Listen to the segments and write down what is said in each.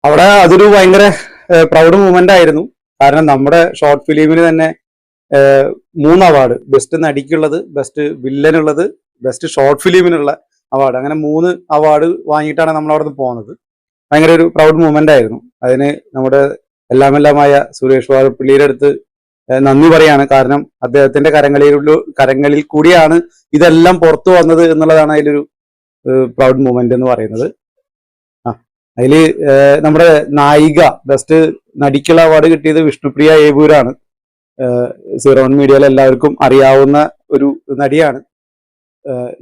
അവിടെ അതൊരു ഭയങ്കര പ്രൗഡ് മൂവ്മെന്റ് ആയിരുന്നു. കാരണം നമ്മുടെ ഷോർട്ട് ഫിലിമിന് തന്നെ 3 അവാർഡ്, ബെസ്റ്റ് നടിക്കുള്ളത്, ബെസ്റ്റ് വില്ലനുള്ളത്, ബെസ്റ്റ് ഷോർട്ട് ഫിലിമിനുള്ള അവാർഡ്, അങ്ങനെ 3 അവാർഡ് വാങ്ങിയിട്ടാണ് നമ്മൾ അവിടെ നിന്ന് പോകുന്നത്. ഭയങ്കര ഒരു പ്രൗഡ് മൂവ്മെന്റ് ആയിരുന്നു. അതിന് നമ്മുടെ എല്ലാമെല്ലാമായ സുരേഷ് വാഴപ്പിള്ളിയുടെ അടുത്ത് നന്ദി പറയാണ്. കാരണം അദ്ദേഹത്തിന്റെ കരങ്ങളിൽ കൂടിയാണ് ഇതെല്ലാം പുറത്തു വന്നത് എന്നുള്ളതാണ് അതിലൊരു പ്രൗഡ് മൂവ്മെന്റ് എന്ന് പറയുന്നത്. അതില് നമ്മുടെ നായിക ബെസ്റ്റ് നടിക്കുള്ള അവാർഡ് കിട്ടിയത് വിഷ്ണുപ്രിയ ഏവൂരാണ്. സീറോൺ മീഡിയയിൽ എല്ലാവർക്കും അറിയാവുന്ന ഒരു നടിയാണ്,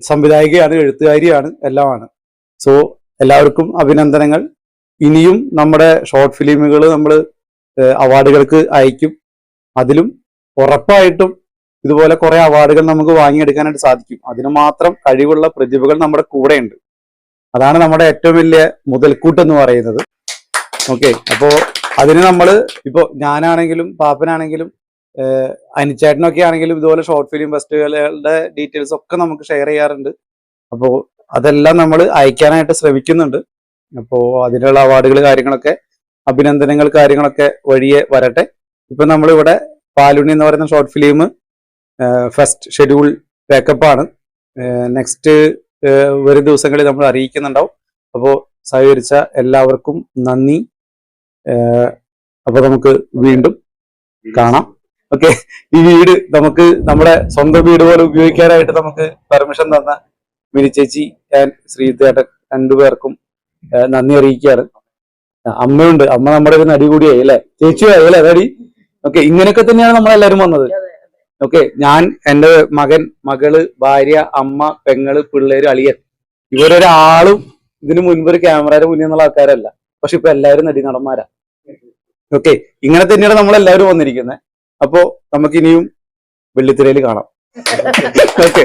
സംവിധായികയാണ്, എഴുത്തുകാരിയാണ്, എല്ലാമാണ്. സോ എല്ലാവർക്കും അഭിനന്ദനങ്ങൾ. ഇനിയും നമ്മുടെ ഷോർട്ട് ഫിലിമുകൾ നമ്മൾ അവാർഡുകൾക്ക് അയക്കും. അതിലും ഉറപ്പായിട്ടും ഇതുപോലെ കുറെ അവാർഡുകൾ നമുക്ക് വാങ്ങിയെടുക്കാനായിട്ട് സാധിക്കും. അതിന് മാത്രം കഴിവുള്ള പ്രതിഭകൾ നമ്മുടെ കൂടെയുണ്ട്. അതാണ് നമ്മുടെ ഏറ്റവും വലിയ മുതൽക്കൂട്ട് എന്ന് പറയുന്നത്. ഓക്കെ, അപ്പോ അതിന് നമ്മൾ ഇപ്പോ ഞാനാണെങ്കിലും പാപ്പനാണെങ്കിലും അനിച്ചേട്ടനൊക്കെ ആണെങ്കിലും ഇതുപോലെ ഷോർട്ട് ഫിലിം ഫെസ്റ്റിവലുകളുടെ ഡീറ്റെയിൽസ് ഒക്കെ നമുക്ക് ഷെയർ ചെയ്യാറുണ്ട്. അപ്പോൾ അതെല്ലാം നമ്മൾ അയക്കാനായിട്ട് ശ്രമിക്കുന്നുണ്ട്. അപ്പോൾ അതിനുള്ള അവാർഡുകൾ കാര്യങ്ങളൊക്കെ, അഭിനന്ദനങ്ങൾ കാര്യങ്ങളൊക്കെ വഴിയെ വരട്ടെ. ഇപ്പൊ നമ്മളിവിടെ പാലുണ്ണി എന്ന് പറയുന്ന ഷോർട്ട് ഫിലിം ഫസ്റ്റ് ഷെഡ്യൂൾ പാക്കപ്പാണ്. നെക്സ്റ്റ് വരും ദിവസങ്ങളിൽ നമ്മൾ അറിയിക്കുന്നുണ്ടാവും. അപ്പോൾ സഹകരിച്ച എല്ലാവർക്കും നന്ദി. അപ്പൊ നമുക്ക് വീണ്ടും കാണാം. ഓക്കെ, ഈ വീട് നമുക്ക് നമ്മുടെ സ്വന്തം വീട് പോലെ ഉപയോഗിക്കാനായിട്ട് നമുക്ക് പെർമിഷൻ തന്ന മിനി ചേച്ചി ആൻഡ് ശ്രീധേട്ടൻ രണ്ടുപേർക്കും നന്ദി അറിയിക്കുകയാണ്. അമ്മയുണ്ട്, അമ്മ നമ്മുടെ ഒരു നടി കൂടിയായി അല്ലെ, ചേച്ചിയായി അല്ലെ നടി. ഓക്കെ, ഇങ്ങനെയൊക്കെ തന്നെയാണ് നമ്മളെല്ലാരും വന്നത്. ഓക്കെ, ഞാൻ, എൻ്റെ മകൻ, മകള്, ഭാര്യ, അമ്മ, പെങ്ങള്, പിള്ളേര്, അളിയൻ, ഇവരൊരാളും ഇതിനു മുൻപ് ഒരു ക്യാമറയുടെ മുന്നിൽ നിന്നുള്ള ആൾക്കാരല്ല. പക്ഷെ ഇപ്പൊ എല്ലാവരും നടന്മാരാ. ഓക്കെ, ഇങ്ങനെ തന്നെയാണ് നമ്മളെല്ലാവരും വന്നിരിക്കുന്നത്. അപ്പോ നമുക്കിനിയും വെള്ളിത്തിരയിൽ കാണാം. ഓക്കെ.